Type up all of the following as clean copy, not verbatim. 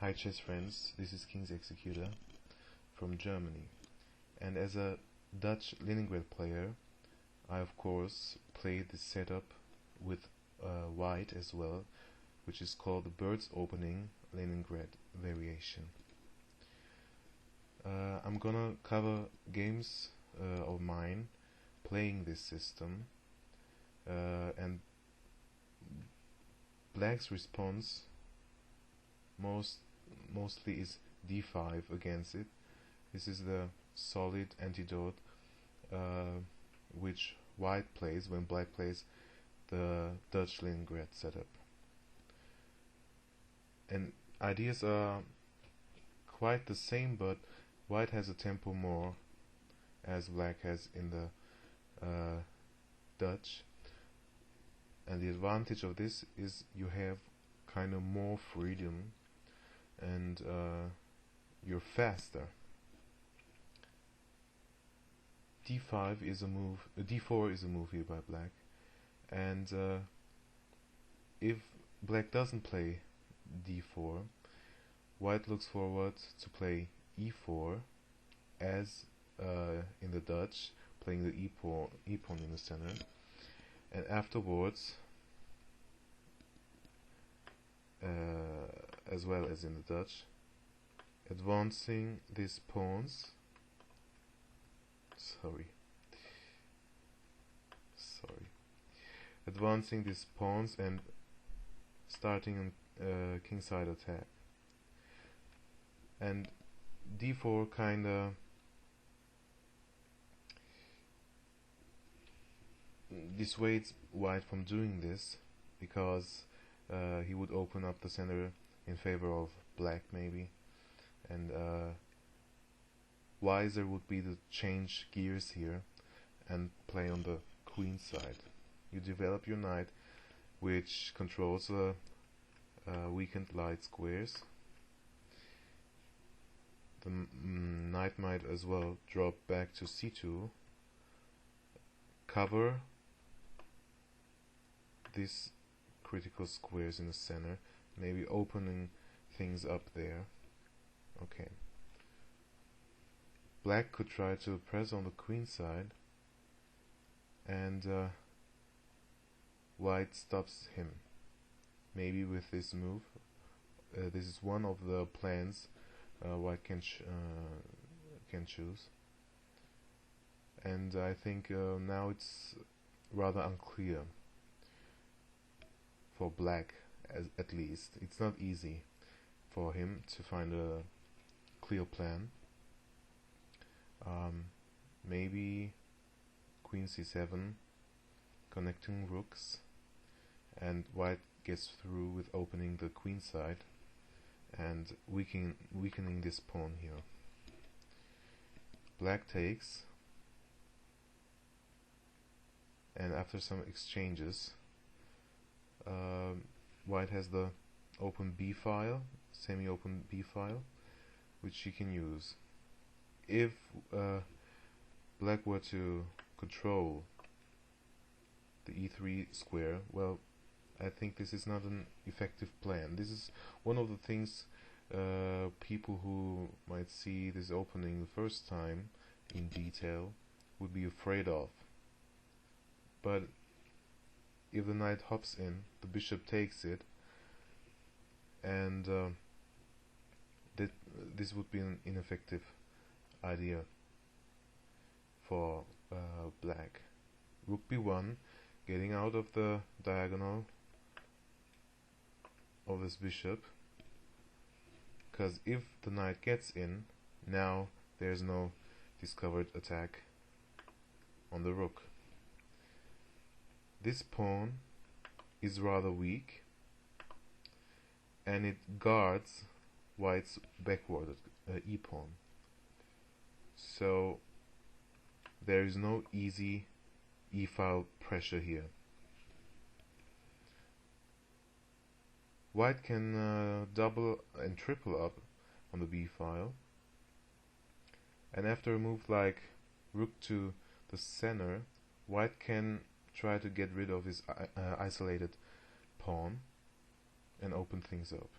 Hi chess friends, this is King's Executor from Germany, and as a Dutch Leningrad player I of course played this setup with white as well, which is called the Bird's Opening Leningrad variation. I'm gonna cover games of mine playing this system, and Black's response mostly is d5 against it. This is the solid antidote which white plays when black plays the Dutch Leningrad setup. And ideas are quite the same, but white has a tempo more as black has in the Dutch, and the advantage of this is you have kind of more freedom and you're faster. d5 is a move, d4 is a move here by black, and if black doesn't play d4, white looks forward to play e4 as in the Dutch, playing the e-pawn in the center, and afterwards as well as in the Dutch, advancing these pawns. Advancing these pawns and starting an kingside attack. And d4 kinda dissuades white from doing this, because he would open up the center in favor of black maybe, and wiser would be to change gears here and play on the queen side. You develop your knight, which controls the weakened light squares. The knight might as well drop back to c2, cover these critical squares in the center, maybe opening things up there. Okay. Black could try to press on the queen side, and white stops him, maybe with this move. This is one of the plans white can choose, and I think now it's rather unclear for black, at least. It's not easy for him to find a clear plan. Maybe queen c7, connecting rooks, and white gets through with opening the queen side and weakening this pawn here. Black takes, and after some exchanges, white has the open b file, semi-open b file, which she can use. If black were to control the e3 square, well, I think this is not an effective plan. This is one of the things people who might see this opening the first time in detail would be afraid of. But if the knight hops in, the bishop takes it, and this would be an ineffective idea for black. Rook b1, getting out of the diagonal of this bishop, because if the knight gets in, now there's no discovered attack on the rook. This pawn is rather weak, and it guards white's backward e-pawn. So there is no easy e-file pressure here. White can double and triple up on the b file, and after a move like rook to the center, white can try to get rid of his isolated pawn and open things up.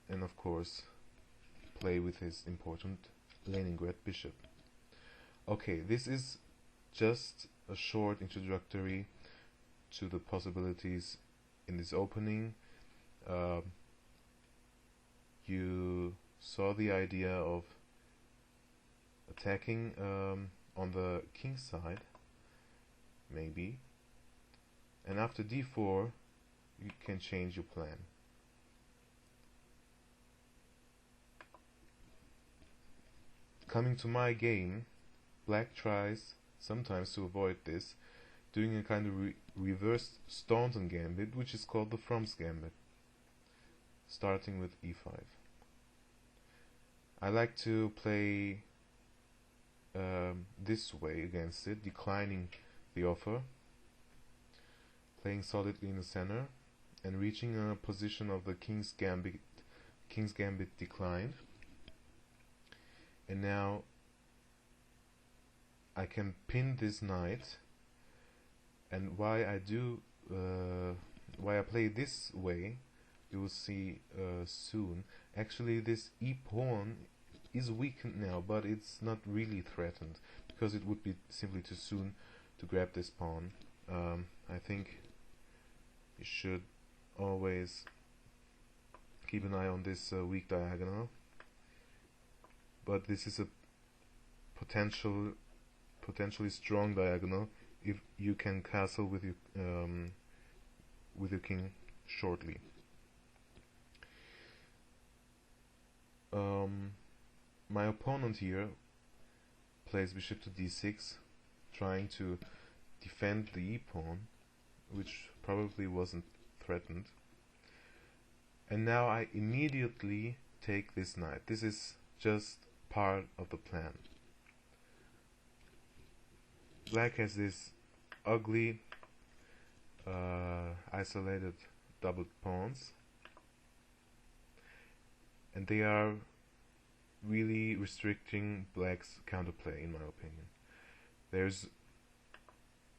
and of course play with his important Leningrad bishop. Okay, this is just a short introductory to the possibilities in this opening. You saw the idea of attacking on the king's side, maybe, and after d4 you can change your plan. Coming to my game, black tries sometimes to avoid this, doing a kind of reverse Staunton gambit, which is called the From's gambit, starting with e5. I like to play this way against it, declining the offer, playing solidly in the center, and reaching a position of the King's Gambit declined. And now I can pin this knight, and why I play this way, you will see soon. Actually, this e-pawn is weakened now, but it's not really threatened, because it would be simply too soon to grab this pawn. I think you should always keep an eye on this weak diagonal, but this is a potentially strong diagonal if you can castle with your king shortly. My opponent here plays bishop to d6, trying to defend the e-pawn, which probably wasn't threatened. And now I immediately take this knight. This is just part of the plan. Black has this ugly isolated doubled pawns, and they are really restricting black's counterplay, in my opinion.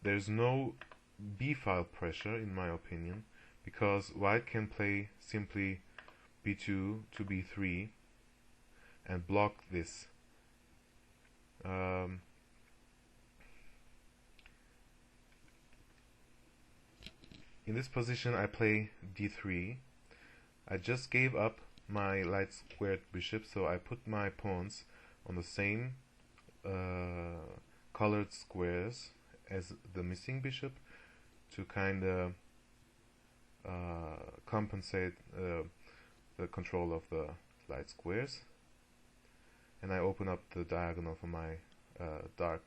There's no b-file pressure, in my opinion, because white can play simply b2 to b3 and block this. In this position I play d3. I just gave up my light squared bishop, so I put my pawns on the same colored squares as the missing bishop to kind of compensate the control of the light squares, and I open up the diagonal for my dark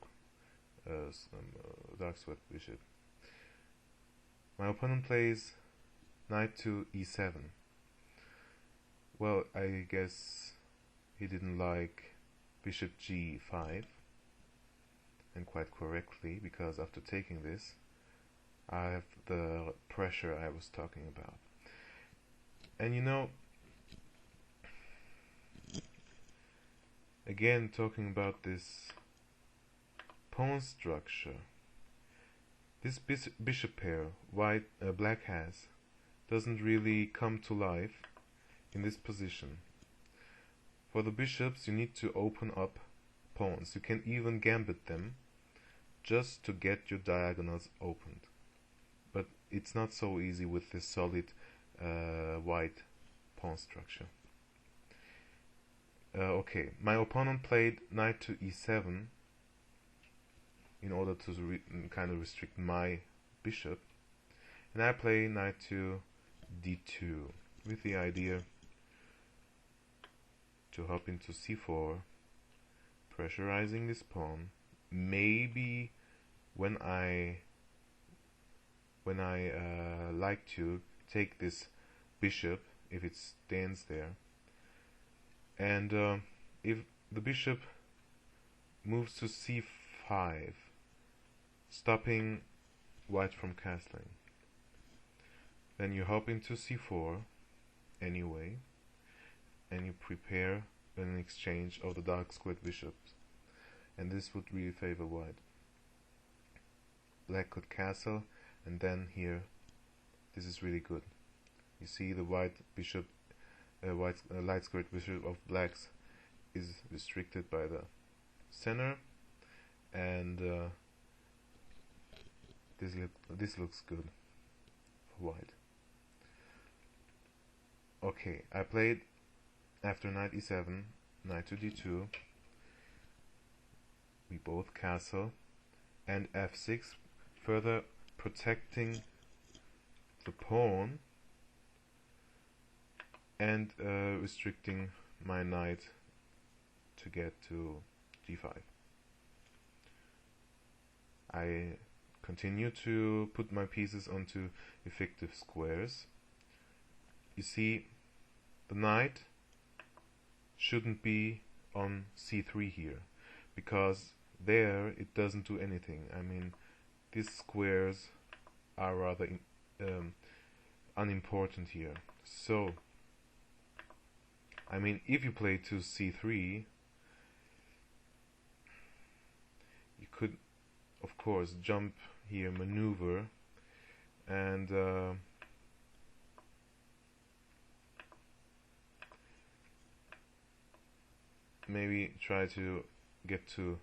squared bishop. My opponent plays knight to e7. Well, I guess he didn't like bishop g5, and quite correctly, because after taking this I have the pressure I was talking about. And you know, again talking about this pawn structure, this bishop pair black has doesn't really come to life in this position. For the bishops you need to open up pawns. You can even gambit them just to get your diagonals opened, but it's not so easy with this solid white pawn structure. Okay, my opponent played knight to e7 in order to kind of restrict my bishop, and I play knight to d2 with the idea to hop into c4, pressurizing this pawn. Maybe when I like to take this bishop if it stands there, and if the bishop moves to c5, stopping white from castling, then you hop into c4 anyway, and you prepare an exchange of the dark squared bishops, and this would really favor white. Black could castle, and then here, this is really good. You see the white bishop light squared bishop of blacks is restricted by the center, and this looks good for white. Okay, I played after knight e7, knight to d2, we both castle, and f6, further protecting the pawn and restricting my knight to get to g5. I continue to put my pieces onto effective squares. You see, the knight shouldn't be on c3 here, because there it doesn't do anything. I mean, these squares are rather unimportant here. So, I mean, if you play to c3, you could, of course, jump here, maneuver, and maybe try to get to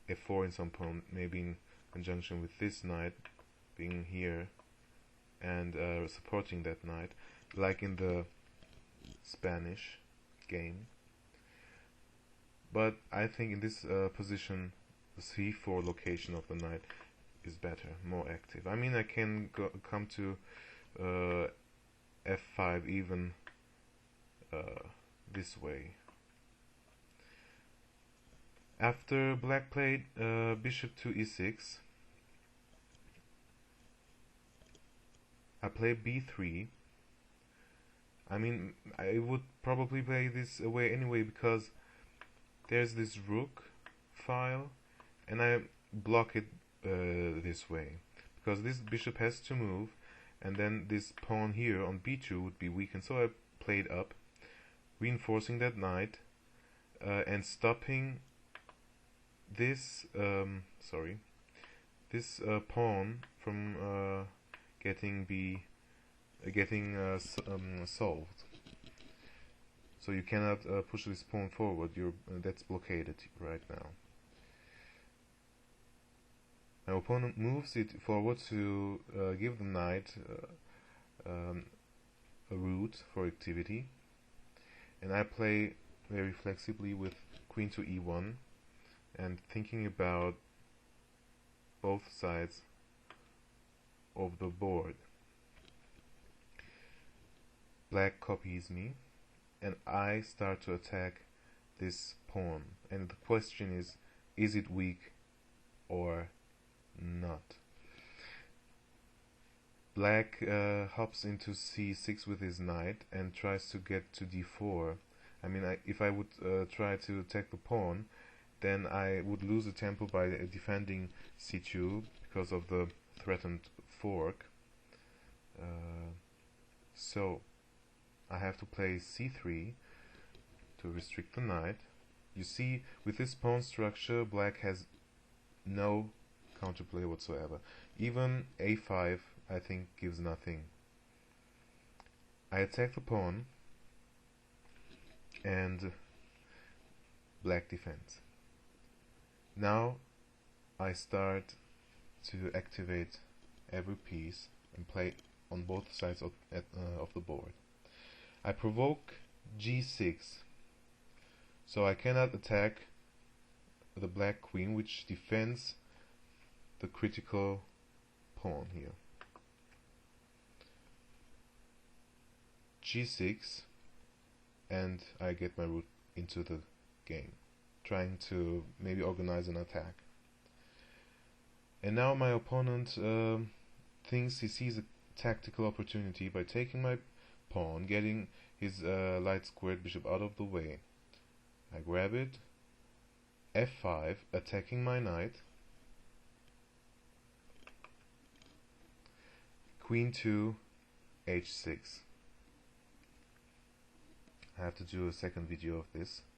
f4 in some point, maybe in conjunction with this knight being here and supporting that knight, like in the Spanish game. But I think in this position, the c4 location of the knight is better, more active. I mean, I can come to f5 even this way. After black played bishop to e6, I play b3. I mean, I would probably play this away anyway, because there's this rook file, and I block it this way, because this bishop has to move, and then this pawn here on b2 would be weakened. So I played up, reinforcing that knight and stopping this pawn from getting solved. So you cannot push this pawn forward. That's blockaded right now. My opponent moves it forward to give the knight a route for activity, and I play very flexibly with queen to e1 and thinking about both sides of the board. Black copies me, and I start to attack this pawn, and the question is it weak or not? Black hops into c6 with his knight and tries to get to d4. I mean, if I would try to attack the pawn, then I would lose the tempo by defending c2 because of the threatened fork. So I have to play c3 to restrict the knight. You see, with this pawn structure, black has no counterplay whatsoever. Even a5, I think, gives nothing. I attack the pawn, and black defends. Now I start to activate every piece and play on both sides of the board. I provoke g6, so I cannot attack the black queen, which defends the critical pawn here. g6, and I get my rook into the game, trying to maybe organize an attack. And now my opponent thinks he sees a tactical opportunity by taking my pawn, getting his light squared bishop out of the way. I grab it, f5, attacking my knight, queen to h6. I have to do a second video of this.